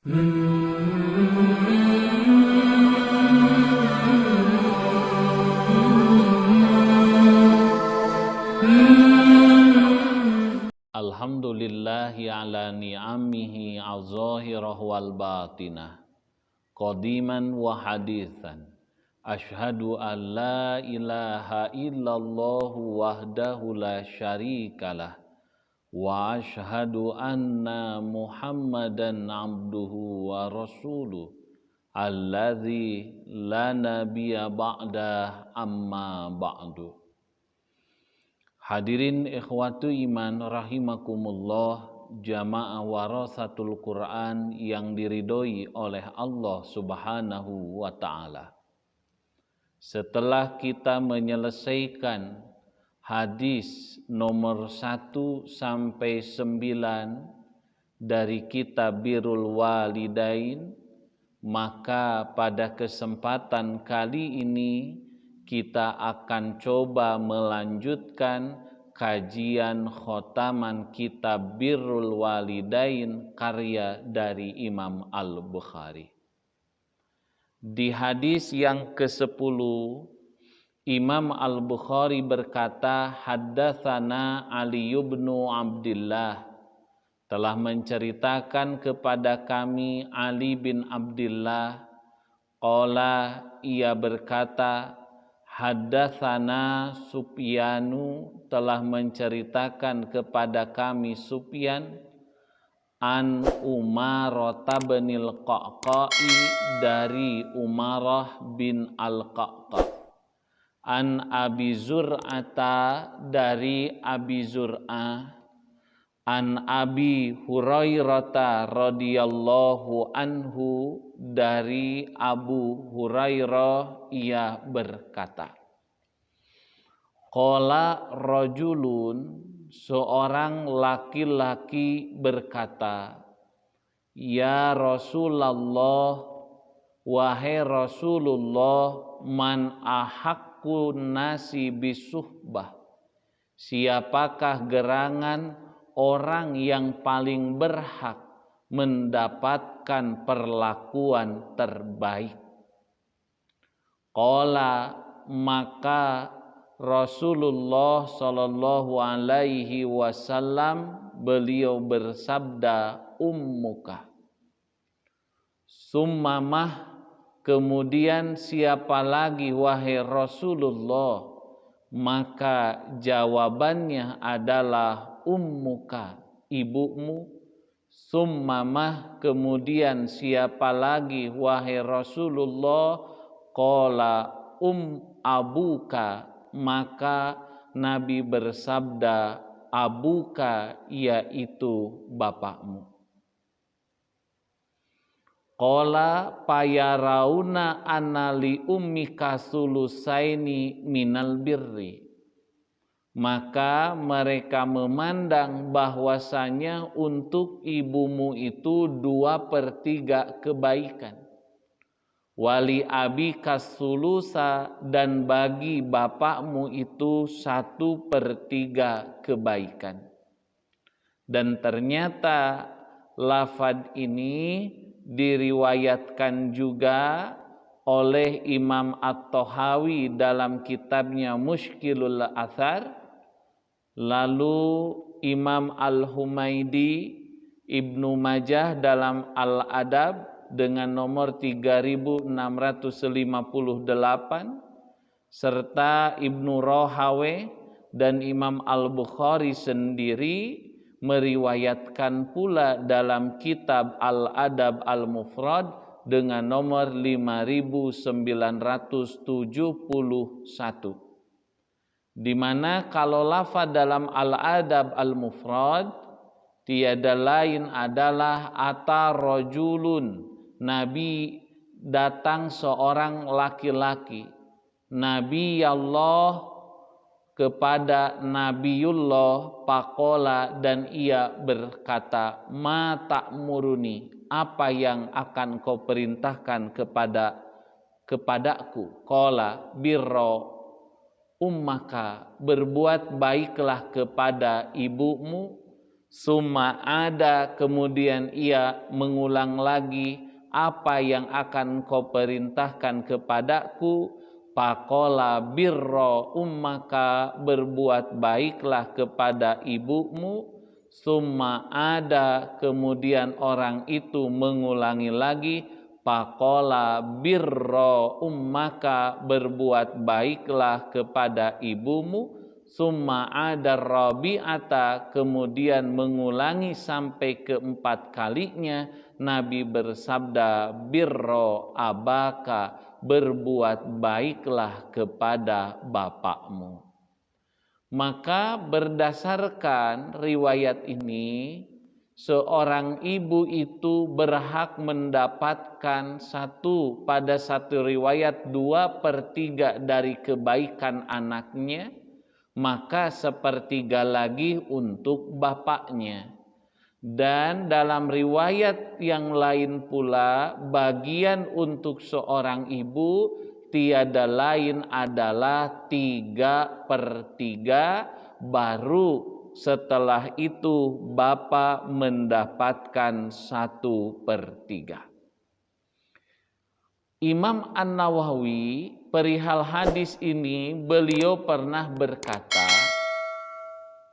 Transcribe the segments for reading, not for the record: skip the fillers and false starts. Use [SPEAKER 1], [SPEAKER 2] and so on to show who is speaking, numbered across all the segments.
[SPEAKER 1] Alhamdulillahi ala ni'amihi az-zahirah wal batinah qadiman wa hadithan ashhadu an la ilaha illallah wahdahu la syarikalah wa ashhadu anna muhammadan abduhu wa rasuluh alladzi la nabiyya ba'dah amma ba'du. Hadirin ikhwatu iman rahimakumullah, jamaah warasatul Quran yang diridhoi oleh Allah Subhanahu wa taala. Setelah kita menyelesaikan hadis nomor 1 sampai 9 dari kitab Birrul Walidain, maka pada kesempatan kali ini kita akan coba melanjutkan kajian khotaman kitab Birrul Walidain karya dari Imam Al-Bukhari. Di hadis yang ke-10, Imam Al-Bukhari berkata, haddatsana Ali bin Abdullah, telah menceritakan kepada kami Ali bin Abdullah, qala, ia berkata, haddatsana Sufyanu, telah menceritakan kepada kami Sufyan, an Umarah bin Al-Qaqai, dari Umarah bin Al-Qaqqa, an Abi Zur'ata, dari Abi Zur'ah, an Abi Hurairah radhiyallahu anhu, dari Abu Hurairah, ia berkata, qala rajulun, seorang laki-laki berkata, ya Rasulullah, wahai Rasulullah, man ahaqqun nasi bisuhbah, siapakah gerangan orang yang paling berhak mendapatkan perlakuan terbaik? Qala, maka Rasulullah Shallallahu Alaihi Wasallam, beliau bersabda, ummuka. Summamah, kemudian siapa lagi wahai Rasulullah? Maka jawabannya adalah ummuka, ibumu. Summamah, kemudian siapa lagi wahai Rasulullah? Qala abuka, maka Nabi bersabda, abuka, yaitu bapakmu. Qala payarauna anali ummika sulusaini minal birri, maka mereka memandang bahwasanya untuk ibumu itu 2/3 kebaikan. Wali abika sulusa, dan bagi bapakmu itu 1/3 kebaikan. Dan ternyata lafadz ini diriwayatkan juga oleh Imam At-Tahawi dalam kitabnya Mushkilul Athar, lalu Imam Al-Humaidi, Ibnu Majah dalam Al-Adab dengan nomor 3658, serta Ibnu Rahaweh dan Imam Al-Bukhari sendiri meriwayatkan pula dalam kitab Al-Adab Al-Mufrad dengan nomor 5971, di mana kalau lafaz dalam Al-Adab Al-Mufrad tiada lain adalah ata rajulun, Nabi datang seorang laki-laki, Nabi Allah kepada Nabiullah, pakola, dan ia berkata, ma ta'muruni, apa yang akan kau perintahkan kepadaku? Qala birra ummaka, berbuat baiklah kepada ibumu. Summa ada, kemudian ia mengulang lagi, apa yang akan kau perintahkan kepadaku? Pakola birro ummaka, berbuat baiklah kepada ibumu. Summa ada, kemudian orang itu mengulangi lagi, pakola birro ummaka, berbuat baiklah kepada ibumu. Summa ada rabi'ata, kemudian mengulangi sampai keempat kalinya. Nabi bersabda, birro abaka, berbuat baiklah kepada bapakmu. Maka berdasarkan riwayat ini, seorang ibu itu berhak mendapatkan pada satu riwayat 2/3 dari kebaikan anaknya, maka 1/3 lagi untuk bapaknya. Dan dalam riwayat yang lain pula, bagian untuk seorang ibu tiada lain adalah 3/3, baru setelah itu bapak mendapatkan 1/3. Imam An-Nawawi perihal hadis ini, beliau pernah berkata,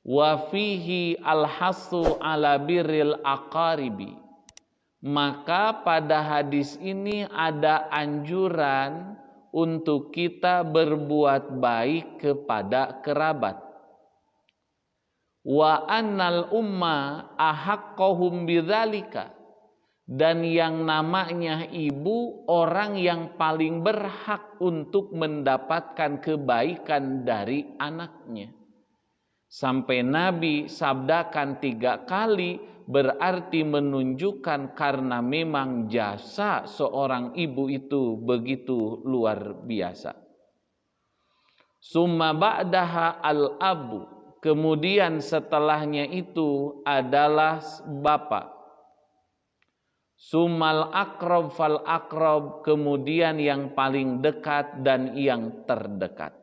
[SPEAKER 1] wa fihi al-hasu ala birril aqaribi, maka pada hadis ini ada anjuran untuk kita berbuat baik kepada kerabat. Wa annal umma ahaqqahum bidzalika, dan yang namanya ibu orang yang paling berhak untuk mendapatkan kebaikan dari anaknya. Sampai Nabi sabdakan 3 kali, berarti menunjukkan karena memang jasa seorang ibu itu begitu luar biasa. Summa ba'daha al-abu, kemudian setelahnya itu adalah bapak. Sumal akrob fal akrob, kemudian yang paling dekat dan yang terdekat.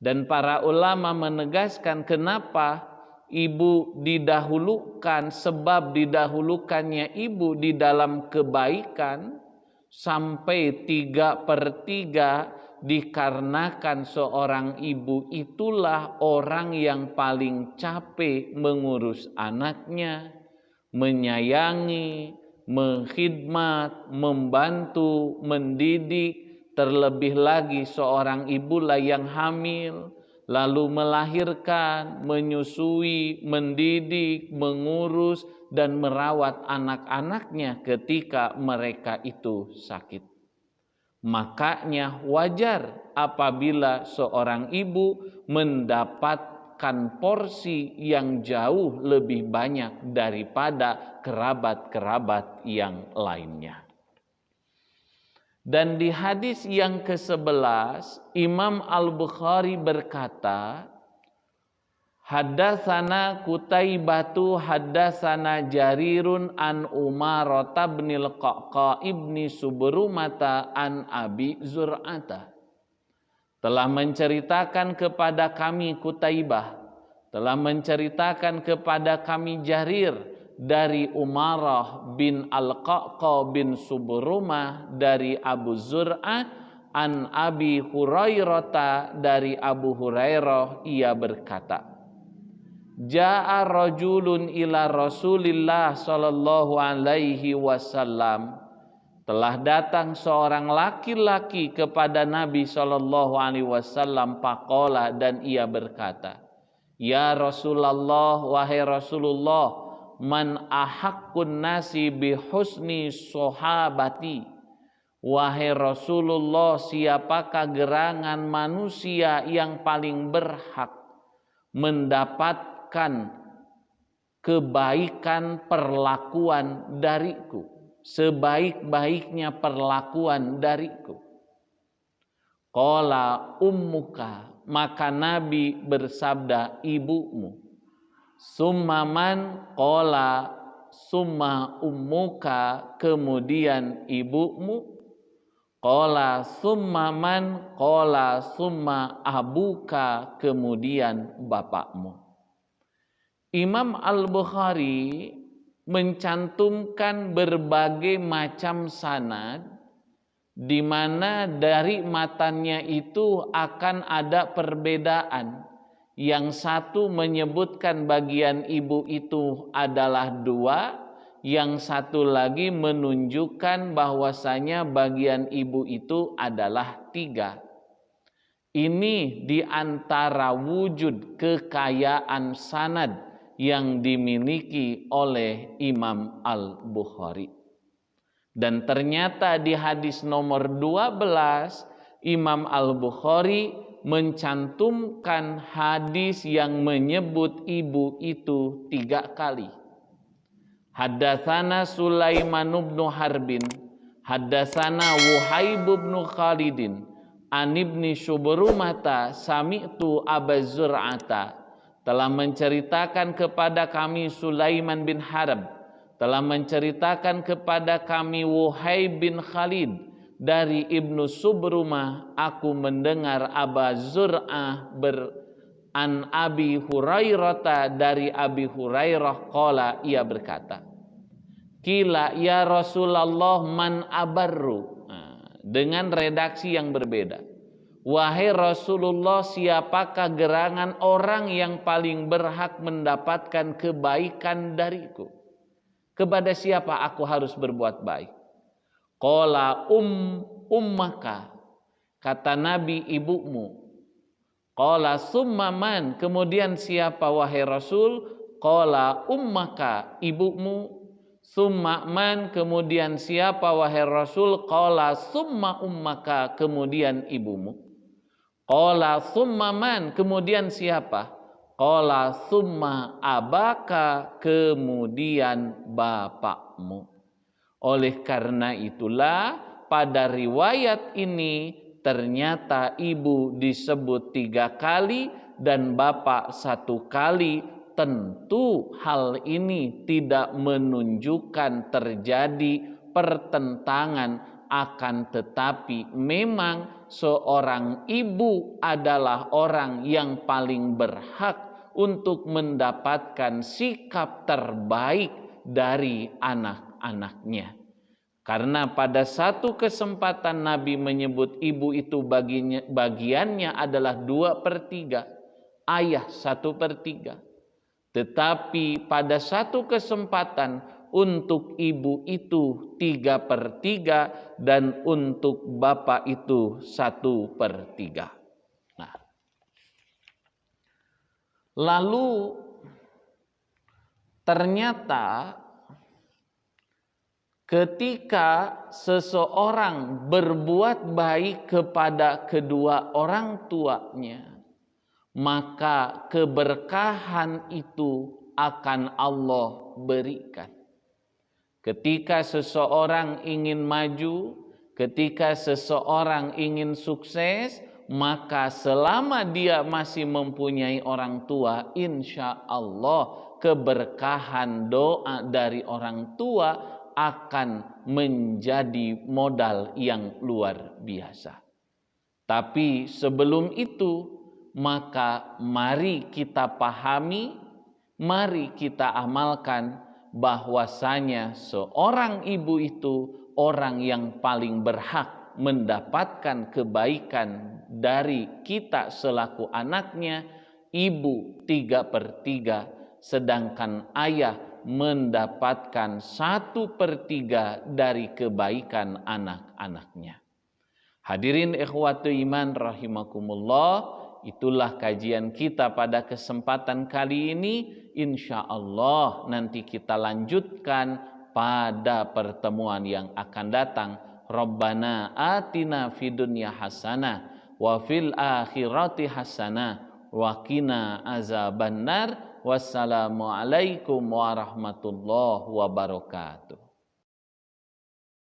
[SPEAKER 1] Dan para ulama menegaskan kenapa ibu didahulukan, sebab didahulukannya ibu di dalam kebaikan sampai 3/3, dikarenakan seorang ibu itulah orang yang paling capek mengurus anaknya, menyayangi, mengkhidmat, membantu, mendidik. Terlebih lagi seorang ibulah yang hamil, lalu melahirkan, menyusui, mendidik, mengurus, dan merawat anak-anaknya ketika mereka itu sakit. Makanya wajar apabila seorang ibu mendapatkan porsi yang jauh lebih banyak daripada kerabat-kerabat yang lainnya. Dan di hadis yang ke-11, Imam Al-Bukhari berkata, haddatsana Qutaibatu haddatsana Jarirun an Umarah binil Qaqqa ibni Subrumata an Abi Zur'ata. Telah menceritakan kepada kami Qutaibah, telah menceritakan kepada kami Jarir dari Umarah bin Al-Qaqqa bin Subrumah dari Abu Zur'ah an Abi Hurairah, dari Abu Hurairah, ia berkata, Ja'a rajulun ila Rasulillah sallallahu alaihi wasallam, telah datang seorang laki-laki kepada Nabi sallallahu alaihi wasallam, faqala, dan ia berkata, ya Rasulullah, wahai Rasulullah, man ahaqqun nasi bihusni sohabati, wahai Rasulullah, siapakah gerangan manusia yang paling berhak mendapatkan kebaikan perlakuan dariku, sebaik-baiknya perlakuan dariku? Qala ummuka, maka Nabi bersabda, ibumu. Summa man, qala summa ummuka, kemudian ibumu. Qala summa man, qala summa abuka, kemudian bapakmu. Imam Al-Bukhari mencantumkan berbagai macam sanad di mana dari matannya itu akan ada perbedaan. Yang satu menyebutkan bagian ibu itu adalah 2, yang satu lagi menunjukkan bahwasanya bagian ibu itu adalah 3. Ini di antara wujud kekayaan sanad yang dimiliki oleh Imam Al-Bukhari. Dan ternyata di hadis nomor 12 Imam Al-Bukhari mencantumkan hadis yang menyebut ibu itu 3 kali. Haddatsana Sulaiman bin Harbin, haddatsana Wuhaib bin Khalidin, an ibni Syubrumata sami'tu Aba Zur'ata, telah menceritakan kepada kami Sulaiman bin Harb, telah menceritakan kepada kami Wuhaib bin Khalid dari Ibnu Subrumah, aku mendengar Aba Zur'ah an Abi Hurairah dari Abi Hurairah qala, ia berkata, Kila ya Rasulullah man abarru, dengan redaksi yang berbeda. Wahai Rasulullah, siapakah gerangan orang yang paling berhak mendapatkan kebaikan dariku? Kepada siapa aku harus berbuat baik? Qala ummaka, kata Nabi, ibumu. Qala summa man, kemudian siapa wahai Rasul? Qala ummaka, ibumu. Summa man, kemudian siapa wahai Rasul? Qala summa ummaka, kemudian ibumu. Qala summa man, kemudian siapa? Qala summa abaka, kemudian bapakmu. Oleh karena itulah pada riwayat ini ternyata ibu disebut 3 kali dan bapak 1 kali. Tentu hal ini tidak menunjukkan terjadi pertentangan, akan tetapi memang seorang ibu adalah orang yang paling berhak untuk mendapatkan sikap terbaik dari anak-anaknya. Karena pada satu kesempatan Nabi menyebut ibu itu bagiannya adalah 2/3, ayah 1/3. Tetapi pada satu kesempatan untuk ibu itu 3/3 dan untuk bapak itu 1/3. Nah, lalu ternyata ketika seseorang berbuat baik kepada kedua orang tuanya, maka keberkahan itu akan Allah berikan. Ketika seseorang ingin maju, ketika seseorang ingin sukses, maka selama dia masih mempunyai orang tua, insya Allah keberkahan doa dari orang tua akan menjadi modal yang luar biasa. Tapi sebelum itu, maka mari kita pahami, mari kita amalkan bahwasanya seorang ibu itu orang yang paling berhak mendapatkan kebaikan dari kita selaku anaknya. Ibu 3/3, sedangkan ayah mendapatkan 1/3 dari kebaikan anak-anaknya. Hadirin ikhwatu iman rahimakumullah, itulah kajian kita pada kesempatan kali ini. Insya Allah nanti kita lanjutkan pada pertemuan yang akan datang. Rabbana atina fid dunya hasanah wa fil akhirati hasanah wa qina azabannar. Wassalamualaikum warahmatullahi wabarakatuh.